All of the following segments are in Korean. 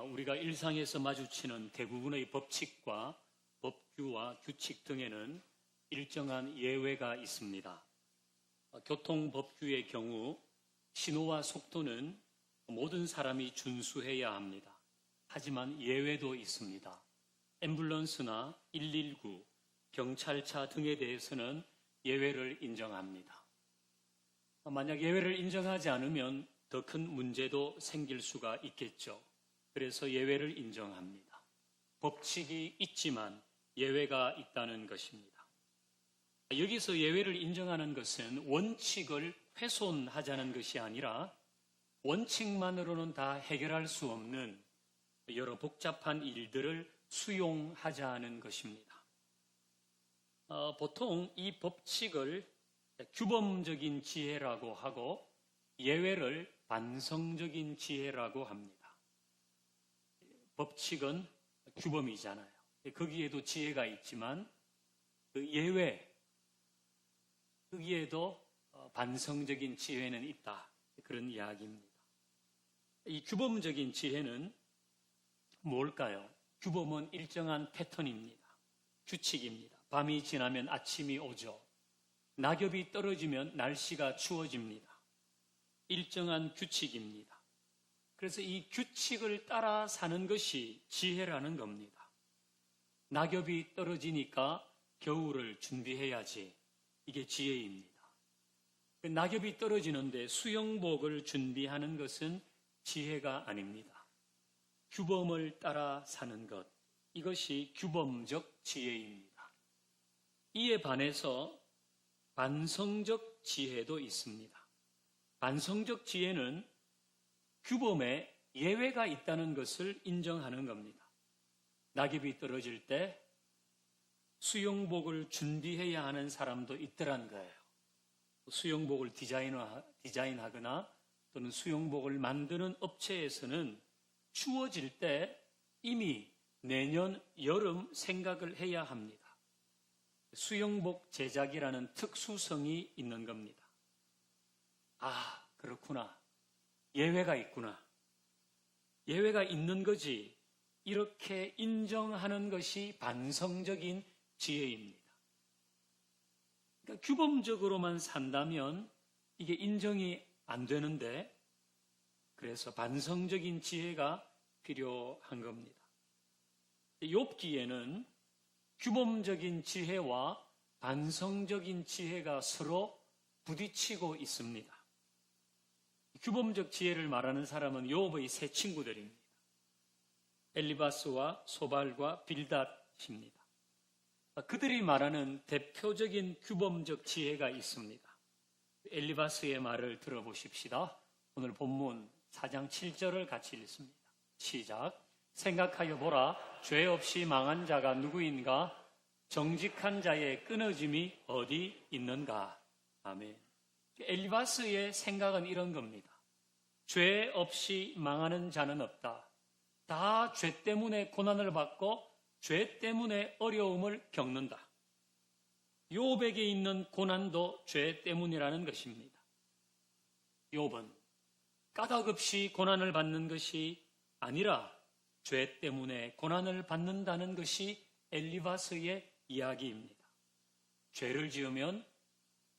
우리가 일상에서 마주치는 대부분의 법칙과 법규와 규칙 등에는 일정한 예외가 있습니다. 교통법규의 경우 신호와 속도는 모든 사람이 준수해야 합니다. 하지만 예외도 있습니다. 앰뷸런스나 119, 경찰차 등에 대해서는 예외를 인정합니다. 만약 예외를 인정하지 않으면 더 큰 문제도 생길 수가 있겠죠. 그래서 예외를 인정합니다. 법칙이 있지만 예외가 있다는 것입니다. 여기서 예외를 인정하는 것은 원칙을 훼손하자는 것이 아니라 원칙만으로는 다 해결할 수 없는 여러 복잡한 일들을 수용하자는 것입니다. 보통 이 법칙을 규범적인 지혜라고 하고 예외를 반성적인 지혜라고 합니다. 법칙은 규범이잖아요. 거기에도 지혜가 있지만 그 예외, 거기에도 반성적인 지혜는 있다. 그런 이야기입니다. 이 규범적인 지혜는 뭘까요? 규범은 일정한 패턴입니다. 규칙입니다. 밤이 지나면 아침이 오죠. 낙엽이 떨어지면 날씨가 추워집니다. 일정한 규칙입니다. 그래서 이 규칙을 따라 사는 것이 지혜라는 겁니다. 낙엽이 떨어지니까 겨울을 준비해야지. 이게 지혜입니다. 낙엽이 떨어지는데 수영복을 준비하는 것은 지혜가 아닙니다. 규범을 따라 사는 것, 이것이 규범적 지혜입니다. 이에 반해서 반성적 지혜도 있습니다. 반성적 지혜는 규범에 예외가 있다는 것을 인정하는 겁니다. 낙엽이 떨어질 때 수영복을 준비해야 하는 사람도 있더란 거예요. 수영복을 디자인하거나 또는 수영복을 만드는 업체에서는 추워질 때 이미 내년 여름 생각을 해야 합니다. 수영복 제작이라는 특수성이 있는 겁니다. 아, 그렇구나. 예외가 있구나. 예외가 있는 거지. 이렇게 인정하는 것이 반성적인 지혜입니다. 그러니까 규범적으로만 산다면 이게 인정이 안 되는데, 그래서 반성적인 지혜가 필요한 겁니다. 욥기에는 규범적인 지혜와 반성적인 지혜가 서로 부딪히고 있습니다. 규범적 지혜를 말하는 사람은 욥의 세 친구들입니다. 엘리바스와 소발과 빌닷입니다. 그들이 말하는 대표적인 규범적 지혜가 있습니다. 엘리바스의 말을 들어보십시다. 오늘 본문 4장 7절을 같이 읽습니다. 시작. 생각하여 보라. 죄 없이 망한 자가 누구인가? 정직한 자의 끊어짐이 어디 있는가? 아멘. 엘리바스의 생각은 이런 겁니다. 죄 없이 망하는 자는 없다. 다 죄 때문에 고난을 받고 죄 때문에 어려움을 겪는다. 욥에게 있는 고난도 죄 때문이라는 것입니다. 욥은 까닭없이 고난을 받는 것이 아니라 죄 때문에 고난을 받는다는 것이 엘리바스의 이야기입니다. 죄를 지으면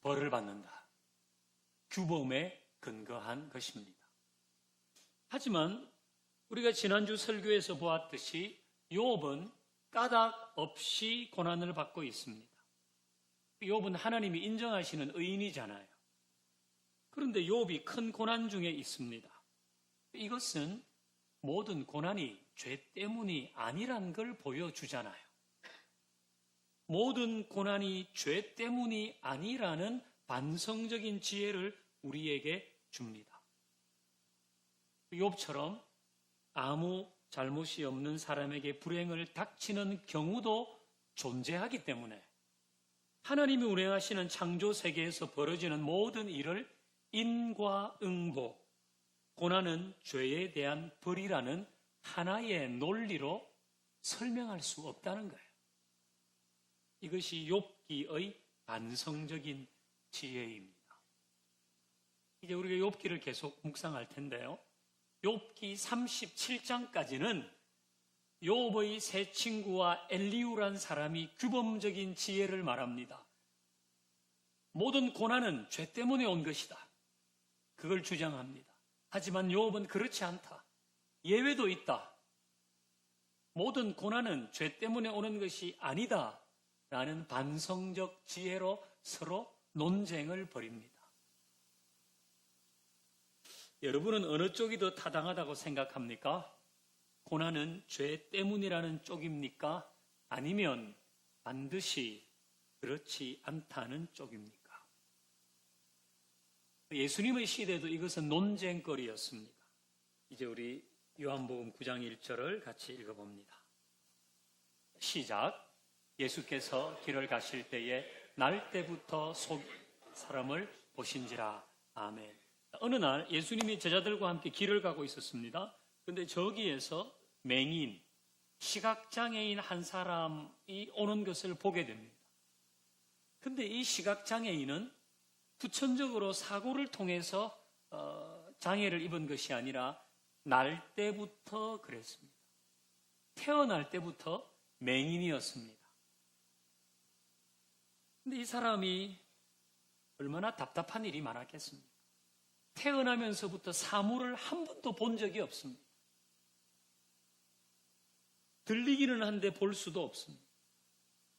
벌을 받는다. 규범에 근거한 것입니다. 하지만 우리가 지난주 설교에서 보았듯이 욥은 까닭 없이 고난을 받고 있습니다. 욥은 하나님이 인정하시는 의인이잖아요. 그런데 욥이 큰 고난 중에 있습니다. 이것은 모든 고난이 죄 때문이 아니란 걸 보여주잖아요. 모든 고난이 죄 때문이 아니라는 반성적인 지혜를 우리에게 줍니다. 욥처럼 아무 잘못이 없는 사람에게 불행을 닥치는 경우도 존재하기 때문에 하나님이 운행하시는 창조 세계에서 벌어지는 모든 일을 인과응보, 고난은 죄에 대한 벌이라는 하나의 논리로 설명할 수 없다는 거예요. 이것이 욥기의 반성적인 지혜입니다. 이제 우리가 욥기를 계속 묵상할 텐데요. 욥기 37장까지는 욥의 세 친구와 엘리후란 사람이 규범적인 지혜를 말합니다. 모든 고난은 죄 때문에 온 것이다. 그걸 주장합니다. 하지만 욥은 그렇지 않다. 예외도 있다. 모든 고난은 죄 때문에 오는 것이 아니다. 라는 반성적 지혜로 서로 논쟁을 벌입니다. 여러분은 어느 쪽이 더 타당하다고 생각합니까? 고난은 죄 때문이라는 쪽입니까? 아니면 반드시 그렇지 않다는 쪽입니까? 예수님의 시대에도 이것은 논쟁거리였습니다. 이제 우리 요한복음 9장 1절을 같이 읽어봅니다. 시작. 예수께서 길을 가실 때에 날 때부터 속 사람을 보신지라. 아멘. 어느 날 예수님이 제자들과 함께 길을 가고 있었습니다. 그런데 저기에서 맹인, 시각장애인 한 사람이 오는 것을 보게 됩니다. 근데 이 시각장애인은 후천적으로 사고를 통해서 장애를 입은 것이 아니라 날 때부터 그랬습니다. 태어날 때부터 맹인이었습니다. 근데 이 사람이 얼마나 답답한 일이 많았겠습니까? 태어나면서부터 사물을 한 번도 본 적이 없습니다. 들리기는 한데 볼 수도 없습니다.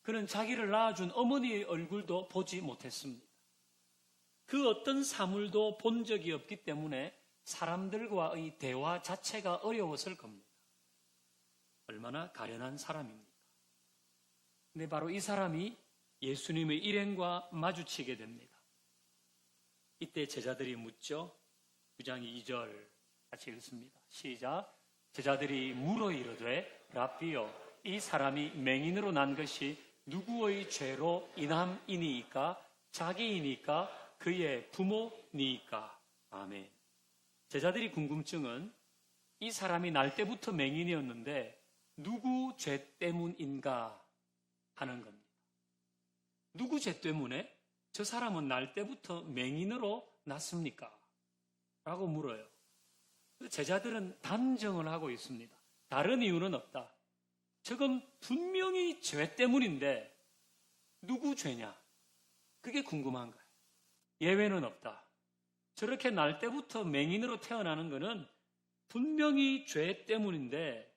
그는 자기를 낳아준 어머니의 얼굴도 보지 못했습니다. 그 어떤 사물도 본 적이 없기 때문에 사람들과의 대화 자체가 어려웠을 겁니다. 얼마나 가련한 사람입니까? 근데 바로 이 사람이 예수님의 일행과 마주치게 됩니다. 이때 제자들이 묻죠. 9장 2절 같이 읽습니다. 시작. 제자들이 물어 이르되 라비요, 이 사람이 맹인으로 난 것이 누구의 죄로 인함이니이까? 자기이니까? 그의 부모니이까? 아멘. 제자들이 궁금증은 이 사람이 날 때부터 맹인이었는데 누구 죄 때문인가 하는 겁니다. 누구 죄 때문에 저 사람은 날 때부터 맹인으로 났습니까? 라고 물어요. 제자들은 단정을 하고 있습니다. 다른 이유는 없다. 저건 분명히 죄 때문인데 누구 죄냐? 그게 궁금한 거예요. 예외는 없다. 저렇게 날 때부터 맹인으로 태어나는 것은 분명히 죄 때문인데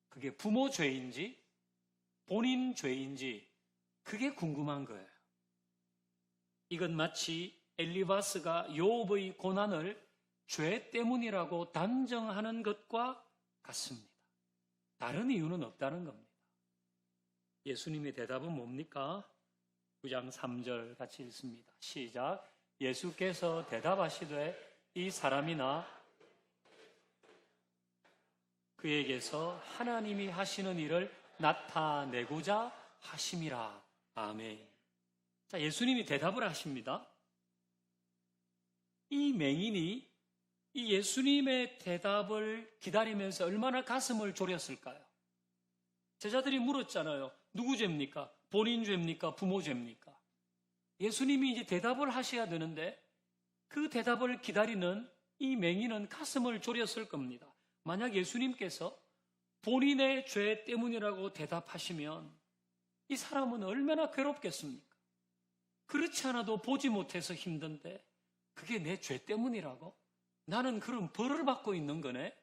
그게 부모 죄인지 본인 죄인지 그게 궁금한 거예요. 이건 마치 엘리바스가 욥의 고난을 죄 때문이라고 단정하는 것과 같습니다. 다른 이유는 없다는 겁니다. 예수님의 대답은 뭡니까? 9장 3절 같이 읽습니다. 시작. 예수께서 대답하시되 이 사람이나 그에게서 하나님이 하시는 일을 나타내고자 하심이라. 아멘. 자, 예수님이 대답을 하십니다. 이 맹인이 이 예수님의 대답을 기다리면서 얼마나 가슴을 졸였을까요? 제자들이 물었잖아요. 누구 죄입니까? 본인 죄입니까? 부모 죄입니까? 예수님이 이제 대답을 하셔야 되는데 그 대답을 기다리는 이 맹인은 가슴을 졸였을 겁니다. 만약 예수님께서 본인의 죄 때문이라고 대답하시면 이 사람은 얼마나 괴롭겠습니까? 그렇지 않아도 보지 못해서 힘든데 그게 내 죄 때문이라고? 나는 그런 벌을 받고 있는 거네?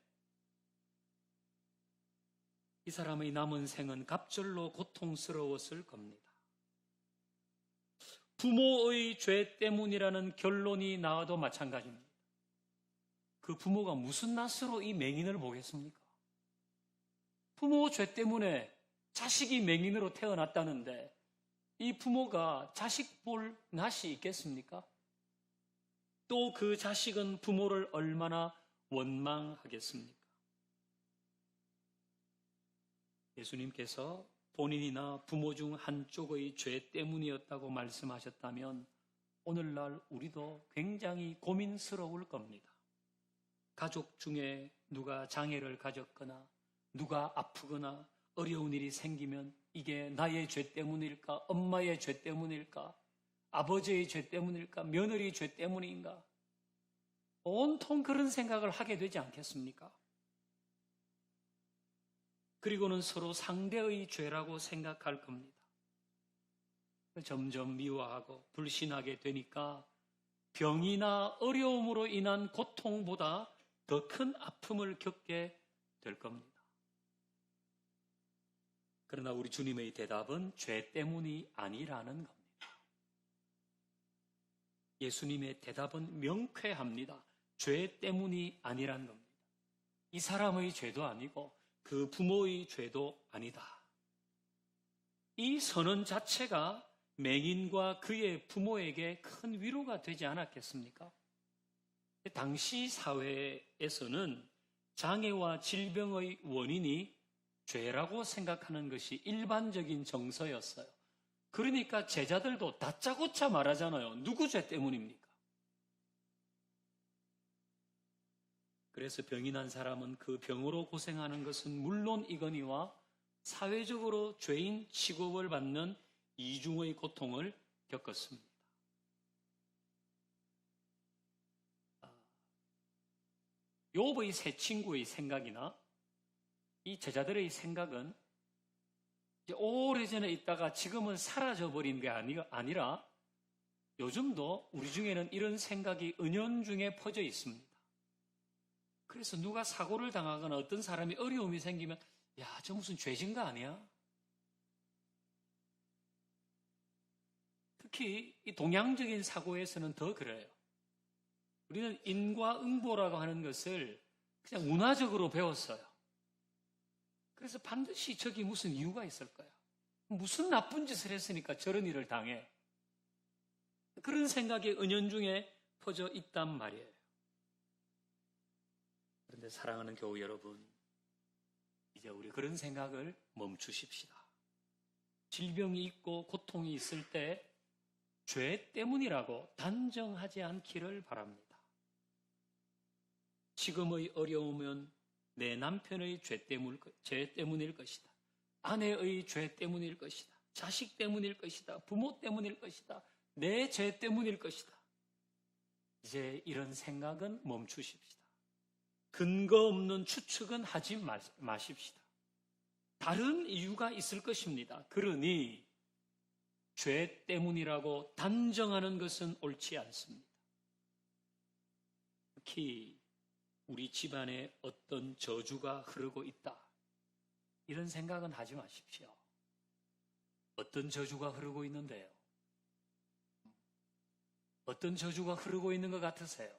이 사람의 남은 생은 갑절로 고통스러웠을 겁니다. 부모의 죄 때문이라는 결론이 나와도 마찬가지입니다. 그 부모가 무슨 낯으로 이 맹인을 보겠습니까? 부모 죄 때문에 자식이 맹인으로 태어났다는데 이 부모가 자식 볼 낯이 있겠습니까? 또 그 자식은 부모를 얼마나 원망하겠습니까? 예수님께서 본인이나 부모 중 한쪽의 죄 때문이었다고 말씀하셨다면 오늘날 우리도 굉장히 고민스러울 겁니다. 가족 중에 누가 장애를 가졌거나 누가 아프거나 어려운 일이 생기면 이게 나의 죄 때문일까? 엄마의 죄 때문일까? 아버지의 죄 때문일까? 며느리 죄 때문인가? 온통 그런 생각을 하게 되지 않겠습니까? 그리고는 서로 상대의 죄라고 생각할 겁니다. 점점 미워하고 불신하게 되니까 병이나 어려움으로 인한 고통보다 더 큰 아픔을 겪게 될 겁니다. 그러나 우리 주님의 대답은 죄 때문이 아니라는 겁니다. 예수님의 대답은 명쾌합니다. 죄 때문이 아니라는 겁니다. 이 사람의 죄도 아니고 그 부모의 죄도 아니다. 이 선언 자체가 맹인과 그의 부모에게 큰 위로가 되지 않았겠습니까? 당시 사회에서는 장애와 질병의 원인이 죄라고 생각하는 것이 일반적인 정서였어요. 그러니까 제자들도 다짜고짜 말하잖아요. 누구 죄 때문입니까? 그래서 병이 난 사람은 그 병으로 고생하는 것은 물론이거니와 사회적으로 죄인 취급을 받는 이중의 고통을 겪었습니다. 욥의 세 친구의 생각이나 이 제자들의 생각은 오래전에 있다가 지금은 사라져버린 게 아니라 요즘도 우리 중에는 이런 생각이 은연중에 퍼져 있습니다. 그래서 누가 사고를 당하거나 어떤 사람이 어려움이 생기면 야, 저 무슨 죄진 거 아니야? 특히 이 동양적인 사고에서는 더 그래요. 우리는 인과응보라고 하는 것을 그냥 문화적으로 배웠어요. 그래서 반드시 저기 무슨 이유가 있을 거야. 무슨 나쁜 짓을 했으니까 저런 일을 당해. 그런 생각이 은연중에 퍼져 있단 말이에요. 그런데 사랑하는 교우 여러분, 이제 우리 그런 생각을 멈추십시다. 질병이 있고 고통이 있을 때 죄 때문이라고 단정하지 않기를 바랍니다. 지금의 어려움은 내 남편의 죄 때문일 것이다. 아내의 죄 때문일 것이다. 자식 때문일 것이다. 부모 때문일 것이다. 내 죄 때문일 것이다. 이제 이런 생각은 멈추십시다. 근거 없는 추측은 하지 마십시다. 다른 이유가 있을 것입니다. 그러니 죄 때문이라고 단정하는 것은 옳지 않습니다. 특히 우리 집안에 어떤 저주가 흐르고 있다. 이런 생각은 하지 마십시오. 어떤 저주가 흐르고 있는데요? 어떤 저주가 흐르고 있는 것 같으세요?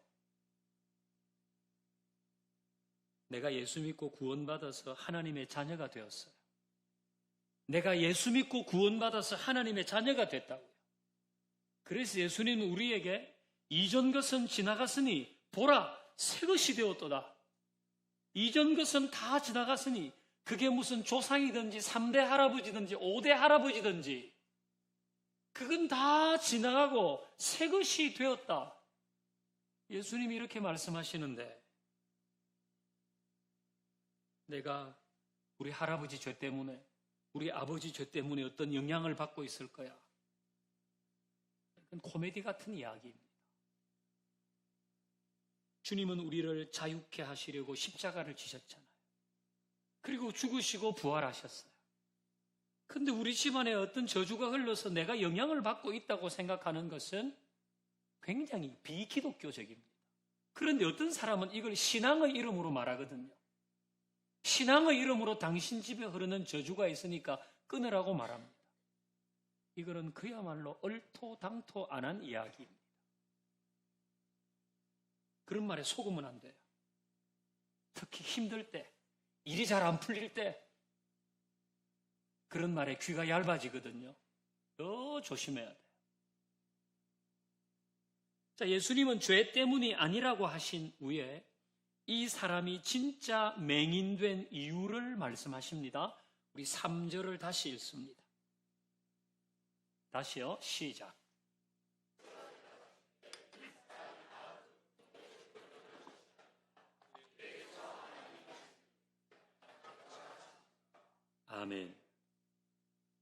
내가 예수 믿고 구원받아서 하나님의 자녀가 되었어요. 내가 예수 믿고 구원받아서 하나님의 자녀가 됐다고요. 그래서 예수님은 우리에게 이전 것은 지나갔으니 보라 새 것이 되었도다. 이전 것은 다 지나갔으니 그게 무슨 조상이든지 3대 할아버지든지 5대 할아버지든지 그건 다 지나가고 새 것이 되었다. 예수님이 이렇게 말씀하시는데 내가 우리 할아버지 죄 때문에 우리 아버지 죄 때문에 어떤 영향을 받고 있을 거야. 그건 코미디 같은 이야기입니다. 주님은 우리를 자유케 하시려고 십자가를 지셨잖아요. 그리고 죽으시고 부활하셨어요. 근데 우리 집안에 어떤 저주가 흘러서 내가 영향을 받고 있다고 생각하는 것은 굉장히 비기독교적입니다. 그런데 어떤 사람은 이걸 신앙의 이름으로 말하거든요. 신앙의 이름으로 당신 집에 흐르는 저주가 있으니까 끊으라고 말합니다. 이거는 그야말로 얼토당토 안 한 이야기입니다. 그런 말에 속으면 안 돼요. 특히 힘들 때, 일이 잘 안 풀릴 때 그런 말에 귀가 얇아지거든요. 더 조심해야 돼요. 자, 예수님은 죄 때문이 아니라고 하신 후에 이 사람이 진짜 맹인된 이유를 말씀하십니다. 우리 3절을 다시 읽습니다. 다시요. 시작. 아멘.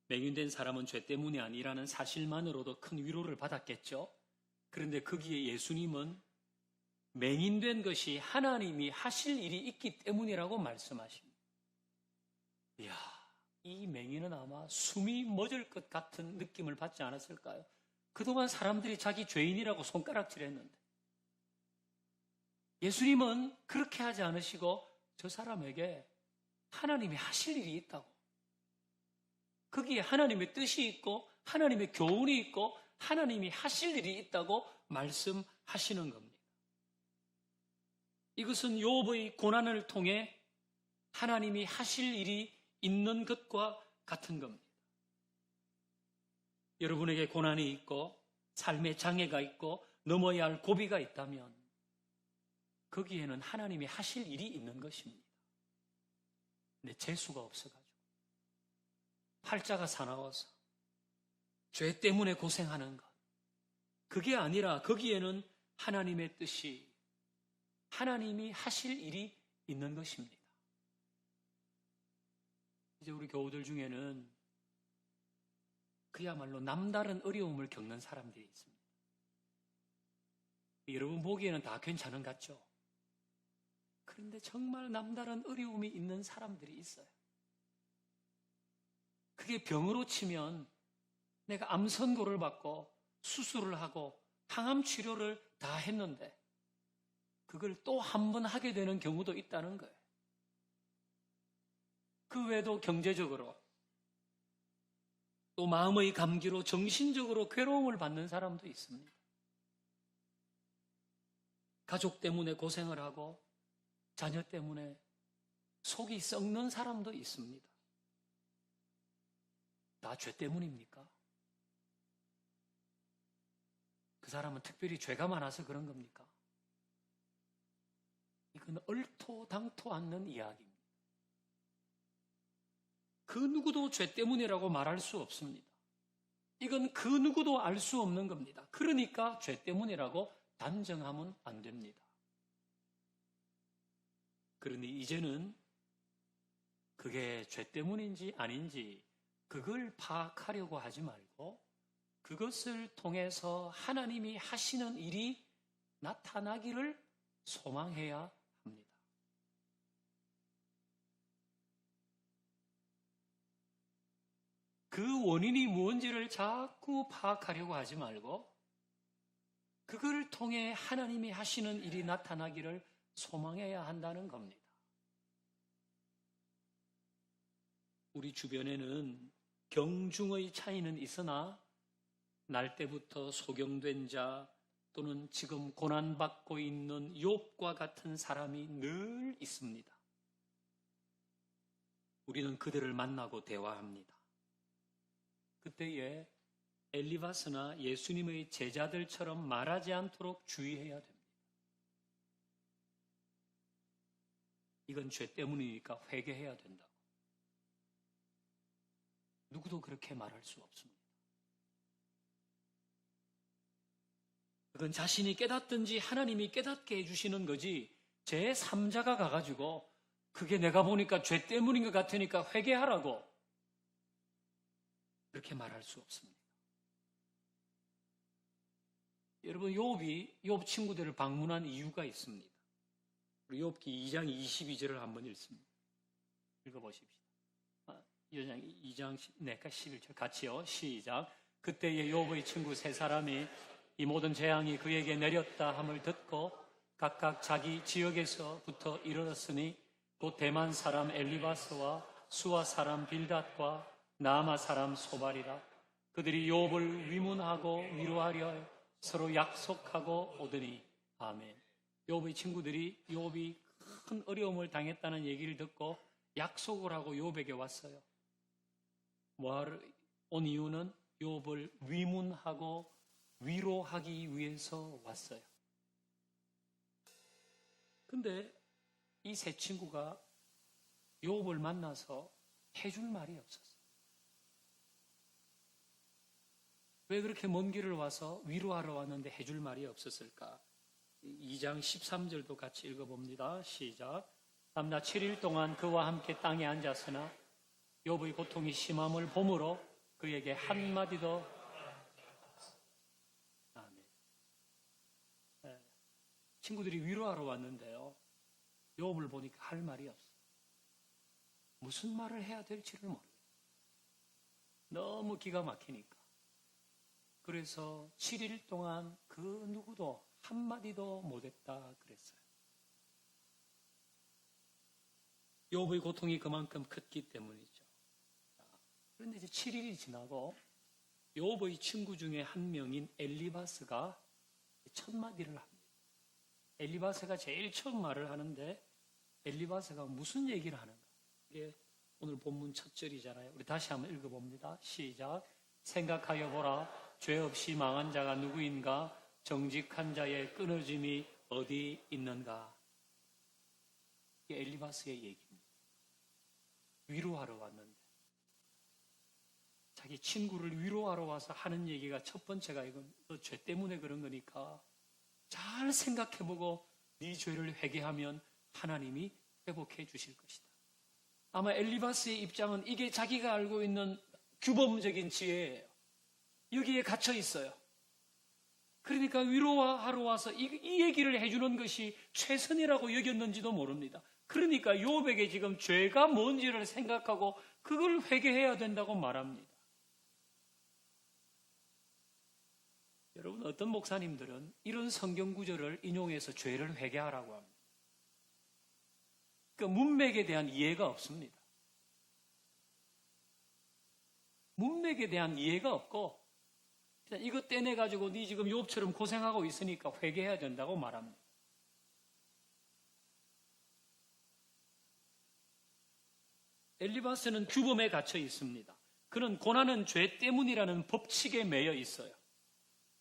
맹인된 사람은 죄 때문이 아니라는 사실만으로도 큰 위로를 받았겠죠. 그런데 거기에 예수님은 맹인된 것이 하나님이 하실 일이 있기 때문이라고 말씀하십니다. 이야, 이 맹인은 아마 숨이 멎을 것 같은 느낌을 받지 않았을까요? 그동안 사람들이 자기 죄인이라고 손가락질했는데 예수님은 그렇게 하지 않으시고 저 사람에게 하나님이 하실 일이 있다고, 거기에 하나님의 뜻이 있고 하나님의 교훈이 있고 하나님이 하실 일이 있다고 말씀하시는 겁니다. 이것은 욥의 고난을 통해 하나님이 하실 일이 있는 것과 같은 겁니다. 여러분에게 고난이 있고 삶의 장애가 있고 넘어야 할 고비가 있다면 거기에는 하나님이 하실 일이 있는 것입니다. 근데 재수가 없어가지고 팔자가 사나워서 죄 때문에 고생하는 것, 그게 아니라 거기에는 하나님의 뜻이, 하나님이 하실 일이 있는 것입니다. 이제 우리 교우들 중에는 그야말로 남다른 어려움을 겪는 사람들이 있습니다. 여러분 보기에는 다 괜찮은 것 같죠? 그런데 정말 남다른 어려움이 있는 사람들이 있어요. 그게 병으로 치면 내가 암 선고를 받고 수술을 하고 항암 치료를 다 했는데 그걸 또 한 번 하게 되는 경우도 있다는 거예요. 그 외에도 경제적으로 또 마음의 감기로 정신적으로 괴로움을 받는 사람도 있습니다. 가족 때문에 고생을 하고 자녀 때문에 속이 썩는 사람도 있습니다. 다 죄 때문입니까? 그 사람은 특별히 죄가 많아서 그런 겁니까? 이건 얼토당토 않는 이야기입니다. 그 누구도 죄 때문이라고 말할 수 없습니다. 이건 그 누구도 알 수 없는 겁니다. 그러니까 죄 때문이라고 단정하면 안 됩니다. 그러니 이제는 그게 죄 때문인지 아닌지 그걸 파악하려고 하지 말고 그것을 통해서 하나님이 하시는 일이 나타나기를 소망해야 합니다. 그 원인이 무엇인지를 자꾸 파악하려고 하지 말고 그걸 통해 하나님이 하시는 일이 나타나기를 소망해야 한다는 겁니다. 우리 주변에는 경중의 차이는 있으나 날 때부터 소경된 자 또는 지금 고난받고 있는 욥과 같은 사람이 늘 있습니다. 우리는 그들을 만나고 대화합니다. 그때에 엘리바스나 예수님의 제자들처럼 말하지 않도록 주의해야 됩니다. 이건 죄 때문이니까 회개해야 된다고. 누구도 그렇게 말할 수 없습니다. 그건 자신이 깨닫든지 하나님이 깨닫게 해주시는 거지 제3자가 가가지고 그게 내가 보니까 죄 때문인 것 같으니까 회개하라고 그렇게 말할 수 없습니다. 여러분 욥이 욥 친구들을 방문한 이유가 있습니다. 우리 욥기 2장 22절을 한번 읽어보십시오. 2장 11절 같이요. 시작. 그때의 욥의 친구 세 사람이 이 모든 재앙이 그에게 내렸다 함을 듣고 각각 자기 지역에서부터 이르렀으니 곧 대만 사람 엘리바스와 수아 사람 빌닷과 나아마 사람 소발이라. 그들이 욥을 위문하고 위로하려 서로 약속하고 오더니 아멘. 욥의 친구들이 욥이 큰 어려움을 당했다는 얘기를 듣고 약속을 하고 욥에게 왔어요. 온 이유는 욥을 위문하고 위로하기 위해서 왔어요. 근데 이 세 친구가 욥을 만나서 해줄 말이 없었어요. 왜 그렇게 먼 길을 와서 위로하러 왔는데 해줄 말이 없었을까? 2장 13절도 같이 읽어봅니다. 시작. 남자 7일 동안 그와 함께 땅에 앉았으나 욥의 고통이 심함을 보므로 그에게 한마디도 아멘. 친구들이 위로하러 왔는데요. 욥을 보니까 할 말이 없어요. 무슨 말을 해야 될지를 모르겠어요. 너무 기가 막히니까. 그래서 7일 동안 그 누구도 한마디도 못했다 그랬어요. 욥의 고통이 그만큼 컸기 때문이죠. 그런데 이제 7일이 지나고 욥의 친구 중에 한 명인 엘리바스가 첫 마디를 합니다. 엘리바스가 제일 처음 말을 하는데 엘리바스가 무슨 얘기를 하는가? 이게 오늘 본문 첫 절이잖아요. 우리 다시 한번 읽어봅니다. 시작. 생각하여 보라. 죄 없이 망한 자가 누구인가? 정직한 자의 끊어짐이 어디 있는가? 이게 엘리바스의 얘기입니다. 위로하러 왔는데 자기 친구를 위로하러 와서 하는 얘기가 첫 번째가 이건 너 죄 때문에 그런 거니까 잘 생각해보고 네 죄를 회개하면 하나님이 회복해 주실 것이다. 아마 엘리바스의 입장은 이게 자기가 알고 있는 규범적인 지혜예요. 여기에 갇혀 있어요. 그러니까 위로하러 와서 이 얘기를 해주는 것이 최선이라고 여겼는지도 모릅니다. 그러니까 욥에게 지금 죄가 뭔지를 생각하고 그걸 회개해야 된다고 말합니다. 여러분, 어떤 목사님들은 이런 성경 구절을 인용해서 죄를 회개하라고 합니다. 그 문맥에 대한 이해가 없습니다. 문맥에 대한 이해가 없고 그냥 이것 떼내가지고 네 지금 욥처럼 고생하고 있으니까 회개해야 된다고 말합니다. 엘리바스는 규범에 갇혀 있습니다. 그는 고난은 죄 때문이라는 법칙에 매여 있어요.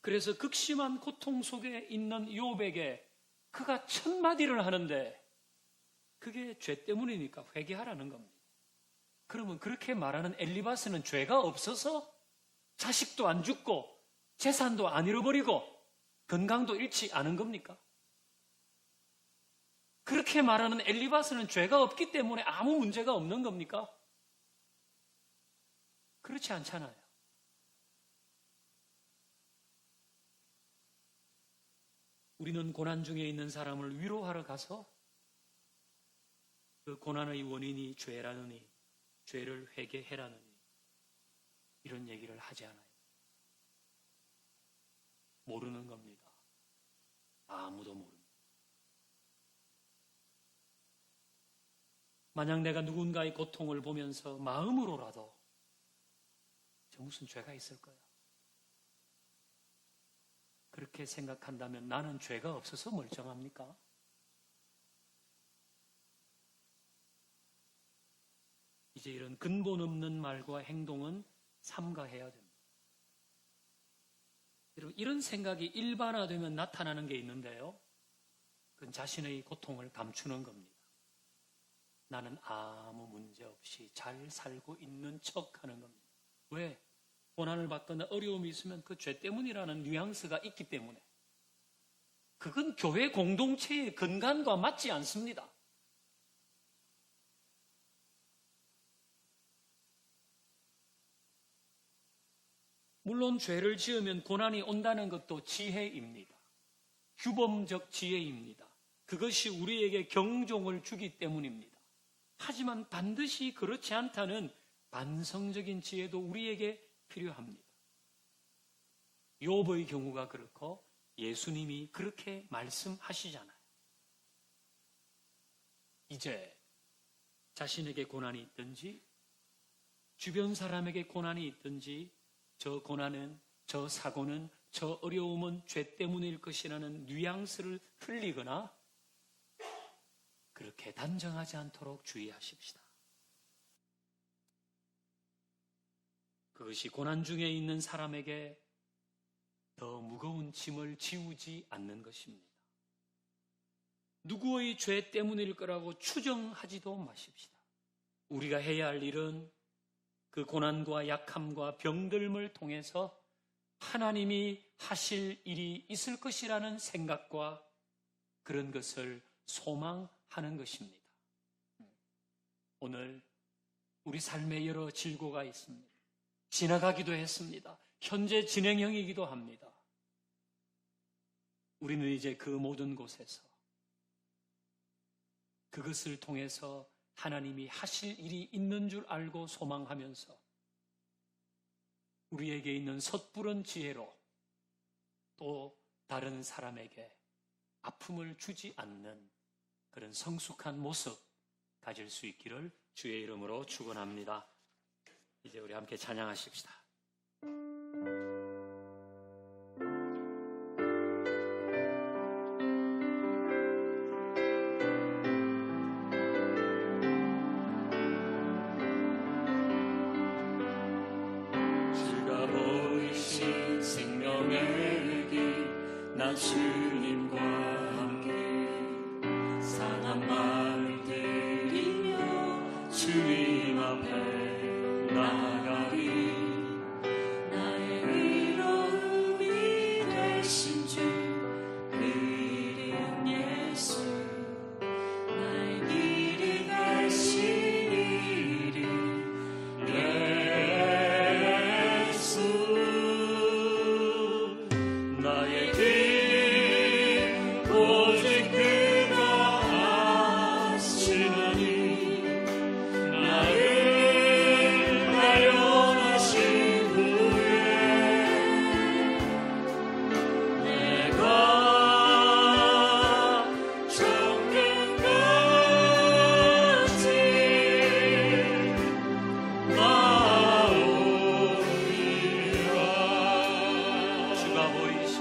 그래서 극심한 고통 속에 있는 욥에게 그가 첫 마디를 하는데 그게 죄 때문이니까 회개하라는 겁니다. 그러면 그렇게 말하는 엘리바스는 죄가 없어서 자식도 안 죽고 재산도 안 잃어버리고 건강도 잃지 않은 겁니까? 그렇게 말하는 엘리바스는 죄가 없기 때문에 아무 문제가 없는 겁니까? 그렇지 않잖아요. 우리는 고난 중에 있는 사람을 위로하러 가서 그 고난의 원인이 죄라느니 죄를 회개해라느니 이런 얘기를 하지 않아요. 모르는 겁니다. 아무도 모릅니다. 만약 내가 누군가의 고통을 보면서 마음으로라도 저 무슨 죄가 있을 거야. 그렇게 생각한다면 나는 죄가 없어서 멀쩡합니까? 이제 이런 근본 없는 말과 행동은 삼가해야 됩니다. 여러분, 이런 생각이 일반화되면 나타나는 게 있는데요. 그건 자신의 고통을 감추는 겁니다. 나는 아무 문제 없이 잘 살고 있는 척 하는 겁니다. 왜? 고난을 받거나 어려움이 있으면 그 죄 때문이라는 뉘앙스가 있기 때문에. 그건 교회 공동체의 근간과 맞지 않습니다. 물론 죄를 지으면 고난이 온다는 것도 지혜입니다. 규범적 지혜입니다. 그것이 우리에게 경종을 주기 때문입니다. 하지만 반드시 그렇지 않다는 반성적인 지혜도 우리에게 필요합니다. 욥의 경우가 그렇고 예수님이 그렇게 말씀하시잖아요. 이제 자신에게 고난이 있든지 주변 사람에게 고난이 있든지 저 고난은, 저 사고는, 저 어려움은 죄 때문일 것이라는 뉘앙스를 흘리거나 그렇게 단정하지 않도록 주의하십시다. 그것이 고난 중에 있는 사람에게 더 무거운 짐을 지우지 않는 것입니다. 누구의 죄 때문일 거라고 추정하지도 마십시다. 우리가 해야 할 일은 그 고난과 약함과 병듦을 통해서 하나님이 하실 일이 있을 것이라는 생각과 그런 것을 소망하는 것입니다. 오늘 우리 삶에 여러 질고가 있습니다. 지나가기도 했습니다. 현재 진행형이기도 합니다. 우리는 이제 그 모든 곳에서 그것을 통해서 하나님이 하실 일이 있는 줄 알고 소망하면서 우리에게 있는 섣부른 지혜로 또 다른 사람에게 아픔을 주지 않는 그런 성숙한 모습 가질 수 있기를 주의 이름으로 축원합니다. 이제 우리 함께 찬양하십시다. 주가 보이신 생명의 길, 나 주님과 함께 상한 마음을 들이며 주님 앞에 나가리. 나의 의로움이 되신 주, 그 이름 예수. 나의 길이 되신 이름 예수. 나의 길 오직 그가 아시나니. 나를 발견하신 후에 내가 정끝까지 나오리라. 주가 보이신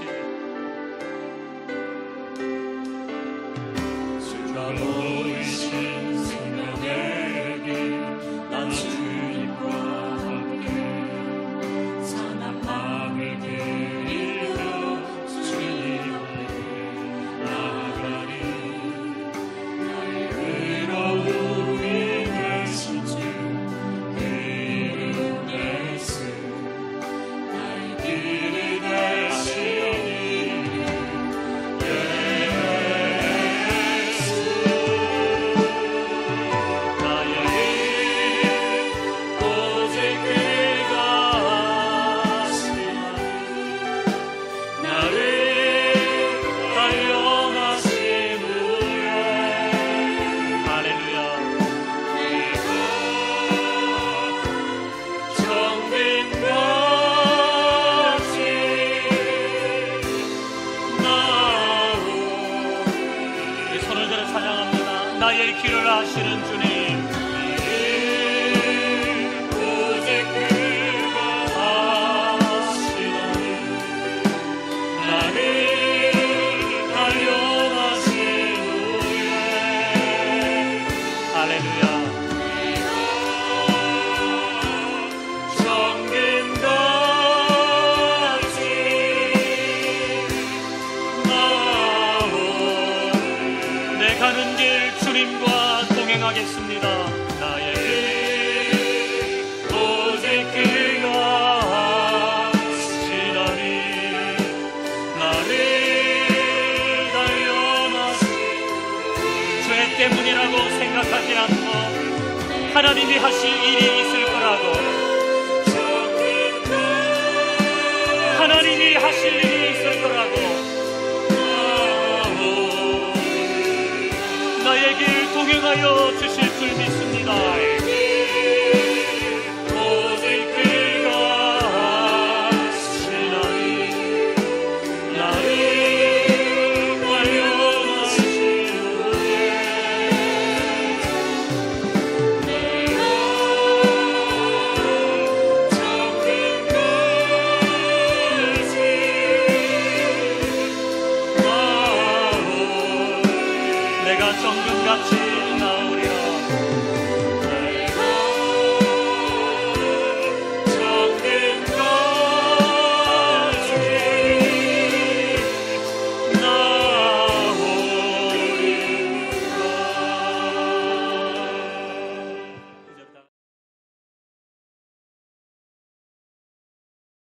주가 보이신 생명의 길, 난 주님과 함께 선한 마음을 들이며 주님 앞에 나가리. 나의 의로움이 되신 주, 그 이름 예수. 나의 길이 되신 이름 예수. 나의 일 오직 그가 아시나니. 나를 발견하신 후에 할렐루야. 내가 정끝까지 나오리라. 우리 손을 들어 찬양합니다. 나의 길을 아시는 주님, 오직 그가 아시나니. 나를 발견하신 후에 할렐루야. 내가 정끝까지 나오리라. 내 가는 길 주님과 동행하겠습니다. 나의 길 오직 그가 아시나니. 나를 단련하신 죄 때문이라고 생각하지 않고 하나님이 하실 일이 있을 거라고, 정끝까지 하나님이 하실 일이 있을 거라고 나오리라. 나의 길 동행하여 주실 줄 믿습니다.